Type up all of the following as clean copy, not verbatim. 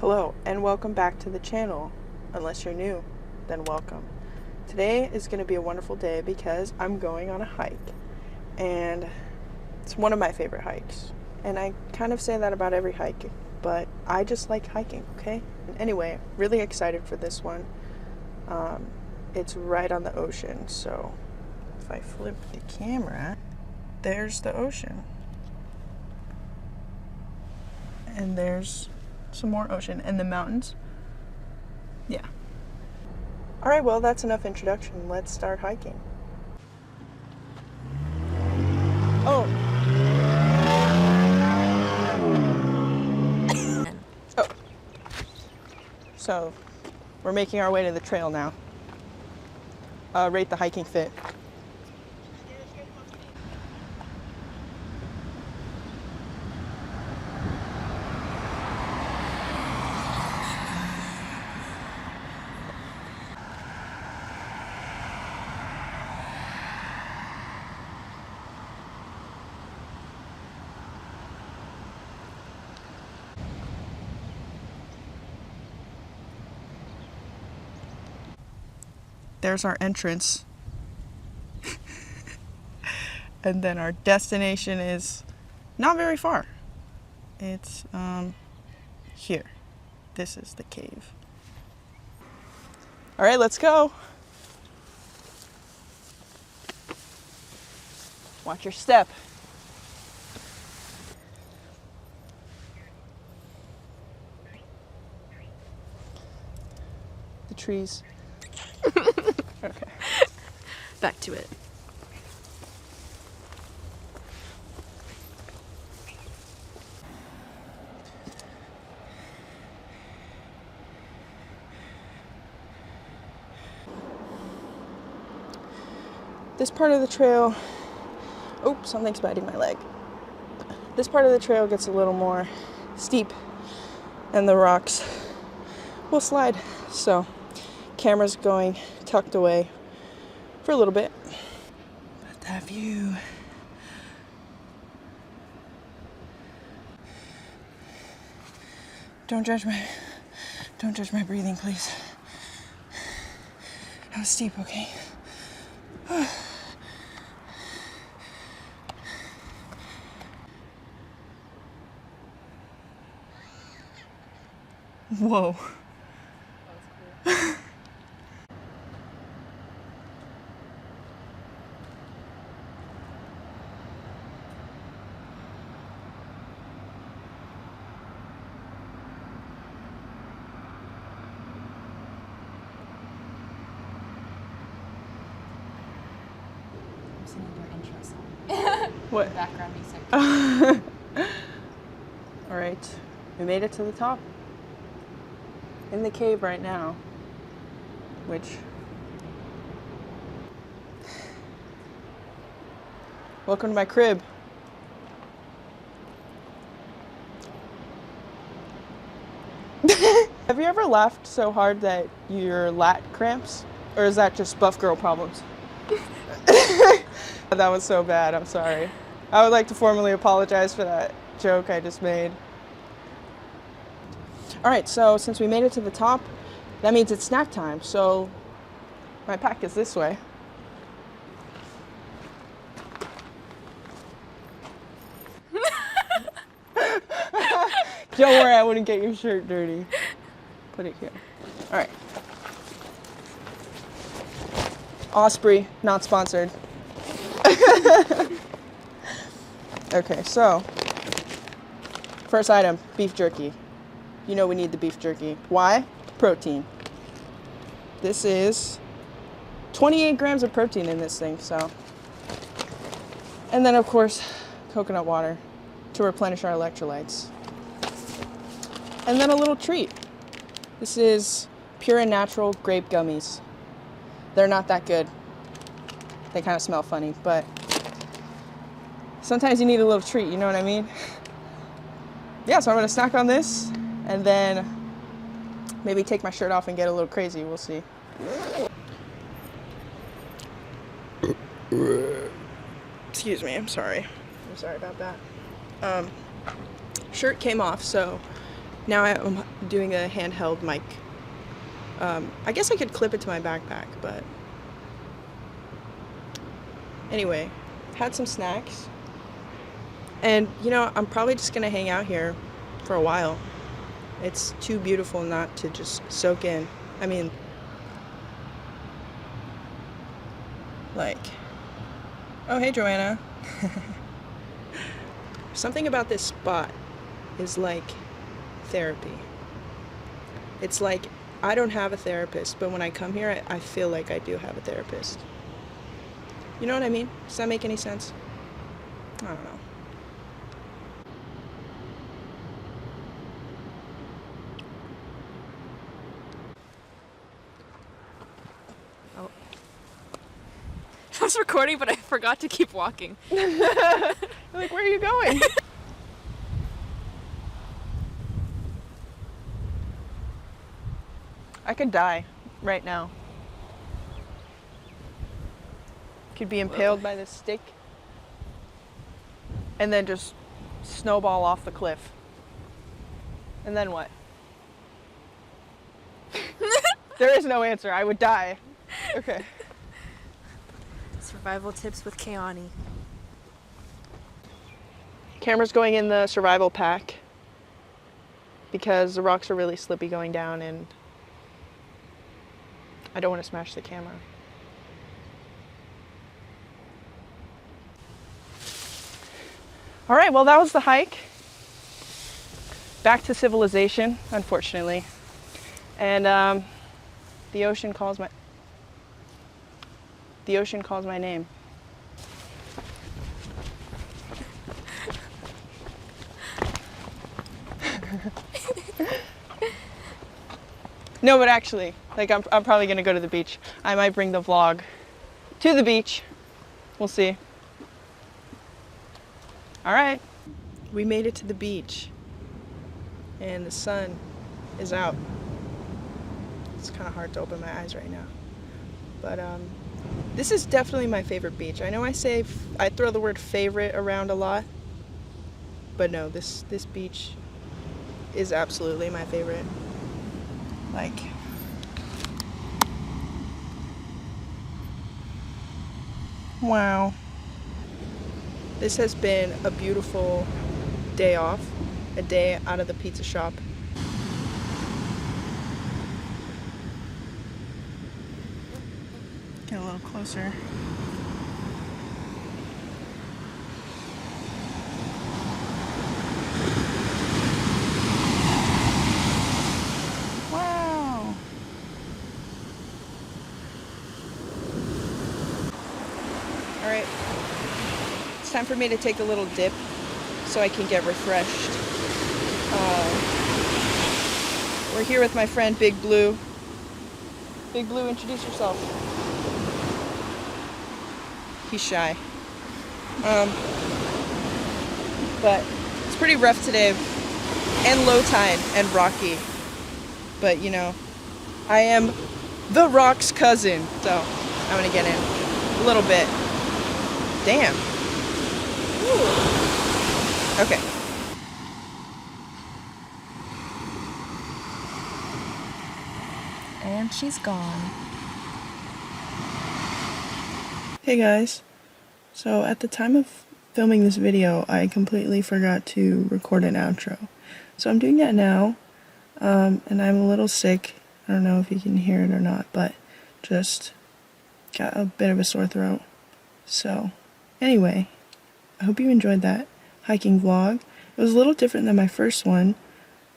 Hello and welcome back to the channel. Unless you're new, then welcome. Today is going to be a wonderful day because I'm going on a hike, and it's one of my favorite hikes. And I kind of say that about every hike, but I just like hiking, okay? And anyway, really excited for this one. It's right on the ocean, so if I flip the camera, there's the ocean. And there's some more ocean and the mountains. Yeah. All right, well, that's enough introduction. Let's start hiking. Oh. Oh. So, we're making our way to the trail now. Rate the hiking fit. There's our entrance. And then our destination is not very far. It's here. This is the cave. All right, let's go. Watch your step. The trees. Okay. Back to it. This part of the trail, oh, something's biting my leg. This part of the trail gets a little more steep and the rocks will slide. So, camera's going tucked away for a little bit. But that view. Don't judge my breathing, please. That was steep, okay? Whoa. What? Background music. All right, we made it to the top. In the cave right now, which welcome to my crib. Have you ever laughed so hard that your lat cramps? Or is that just buff girl problems? That was so bad, I'm sorry. I would like to formally apologize for that joke I just made. All right, so since we made it to the top, that means it's snack time. So my pack is this way. Don't worry, I wouldn't get your shirt dirty. Put it here. All right. Osprey, not sponsored. Okay, so first item, beef jerky. You know we need the beef jerky. Why? Protein. This is 28 grams of protein in this thing, so. And then of course, coconut water to replenish our electrolytes. And then a little treat. This is Pure and Natural grape gummies. They're not that good. They kind of smell funny, but sometimes you need a little treat, you know what I mean? Yeah, so I'm gonna snack on this and then maybe take my shirt off and get a little crazy, we'll see. Excuse me, I'm sorry about that. Shirt came off, so Now I'm doing a handheld mic. I guess I could clip it to my backpack, but anyway, had some snacks. And, you know, I'm probably just gonna hang out here for a while. It's too beautiful not to just soak in. I mean, like, oh, hey, Joanna. Something about this spot is like therapy. It's like I don't have a therapist, but when I come here, I feel like I do have a therapist. You know what I mean? Does that make any sense? I don't know. Oh. I was recording, but I forgot to keep walking. Like, where are you going? I could die right now. Could be impaled by this stick and then just snowball off the cliff. And then what? There is no answer. I would die. Okay. Survival tips with Keani. Camera's going in the survival pack because the rocks are really slippy going down and I don't want to smash the camera. All right, well, that was the hike. Back to civilization, unfortunately. And the ocean calls my name. No, but actually, like I'm probably gonna go to the beach. I might bring the vlog to the beach. We'll see. All right, we made it to the beach, and the sun is out. It's kind of hard to open my eyes right now, but this is definitely my favorite beach. I know I throw the word favorite around a lot, but no, this beach is absolutely my favorite. Like, wow. This has been a beautiful day off, a day out of the pizza shop. Get a little closer. Wow. All right. It's time for me to take a little dip so I can get refreshed. We're here with my friend Big Blue. Big Blue, introduce yourself. He's shy. But it's pretty rough today and low tide and rocky. But you know, I am the rock's cousin, so I'm gonna get in a little bit. Damn. Ooh. Okay. And she's gone. Hey guys. So at the time of filming this video, I completely forgot to record an outro. So I'm doing that now, and I'm a little sick. I don't know if you can hear it or not, but just got a bit of a sore throat. So anyway, I hope you enjoyed that hiking vlog. It was a little different than my first one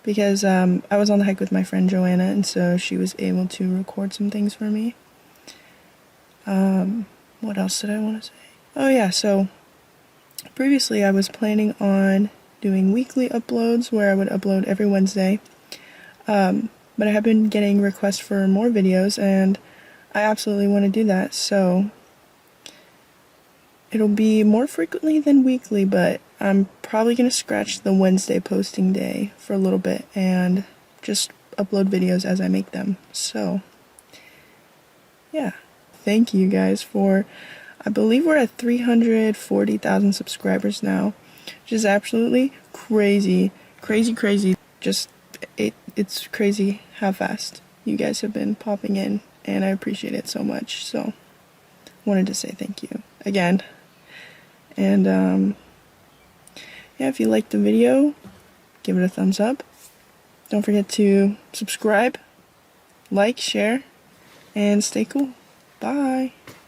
because I was on the hike with my friend Joanna, and so she was able to record some things for me. What else did I want to say? Oh yeah, so previously I was planning on doing weekly uploads where I would upload every Wednesday, but I have been getting requests for more videos and I absolutely want to do that, so it'll be more frequently than weekly, but I'm probably going to scratch the Wednesday posting day for a little bit and just upload videos as I make them. So, yeah. Thank you guys for, I believe we're at 340,000 subscribers now, which is absolutely crazy. Crazy. Just it's crazy how fast you guys have been popping in, and I appreciate it so much. So wanted to say thank you again. And yeah, if you liked the video, give it a thumbs up. Don't forget to subscribe, like, share, and stay cool. Bye.